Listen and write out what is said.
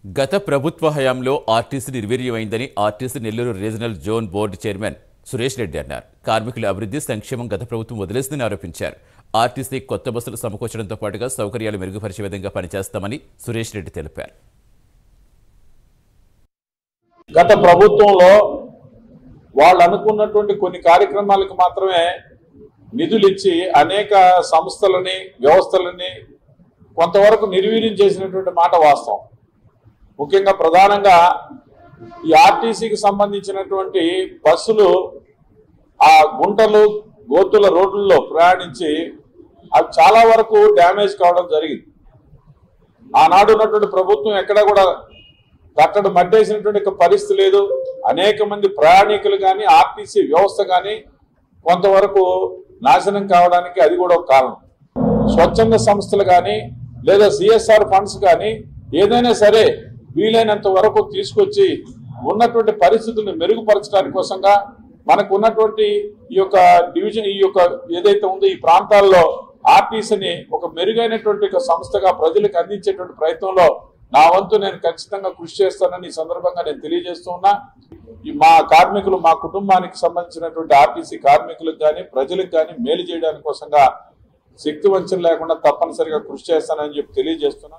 గత ప్రభుత్వ హయాంలో ఆర్టీసీ నిర్వీర్యమైందని RTC Nellore regional zone board chairman Suresh Reddy అన్నారు. కార్మికుల అభివృద్ధి సంక్షేమం గత ప్రభుత్వం వదిలేసిందని ఆరోపించారు. ఆర్టీసీ కొత్త బస్సులు సమకూర్చడంతో పాటుగా సౌకర్యాలు మెరుగుపరిచే విధంగా పనిచేస్తామని సురేష్ రెడ్డి తెలిపారు. గత ప్రభుత్వంలో వాళ్ళు అనుకున్నటువంటి కొన్ని కార్యక్రమాలకు మాత్రమే నిధులు ఇచ్చి అనేక సంస్థలని వ్యవస్థలని కొంతవరకు నిర్వీర్యం చేసినటువంటి మాట వాస్తవం. ముఖ్యంగా ప్రధానంగా ఈ ఆర్టీసీకి సంబంధించినటువంటి బస్సులు ఆ గుంటలు గోతుల రోడ్లలో ప్రయాణించి అవి చాలా వరకు డ్యామేజ్ కావడం జరిగింది. ఆనాడు ఉన్నటువంటి ప్రభుత్వం ఎక్కడా కూడా కట్టడి మట్టేసినటువంటి పరిస్థితి లేదు. అనేక మంది ప్రయాణికులు కానీ ఆర్టీసీ వ్యవస్థ కానీ కొంతవరకు నాశనం కావడానికి అది కూడా ఒక కారణం. స్వచ్ఛంద సంస్థలు కానీ లేదా సిఎస్ఆర్ ఫండ్స్ కానీ ఏదైనా సరే వీలైనంత వరకు తీసుకొచ్చి ఉన్నటువంటి పరిస్థితులను మెరుగుపరచడానికి కోసంగా మనకు ఉన్నటువంటి ఈ యొక్క డివిజన్ ఈ యొక్క ఏదైతే ఉందో ఈ ప్రాంతాల్లో ఆర్టీసీని ఒక మెరుగైనటువంటి సంస్థగా ప్రజలకు అందించేటువంటి ప్రయత్నంలో నా వంతు నేను ఖచ్చితంగా కృషి చేస్తానని ఈ సందర్భంగా నేను తెలియజేస్తున్నా. మా కార్మికులు మా కుటుంబానికి సంబంధించినటువంటి ఆర్టీసీ కార్మికులకు కానీ ప్రజలకు కానీ మేలు చేయడానికి కోసంగా శక్తి వంచన లేకుండా తప్పనిసరిగా కృషి చేస్తానని చెప్పి తెలియజేస్తున్నా.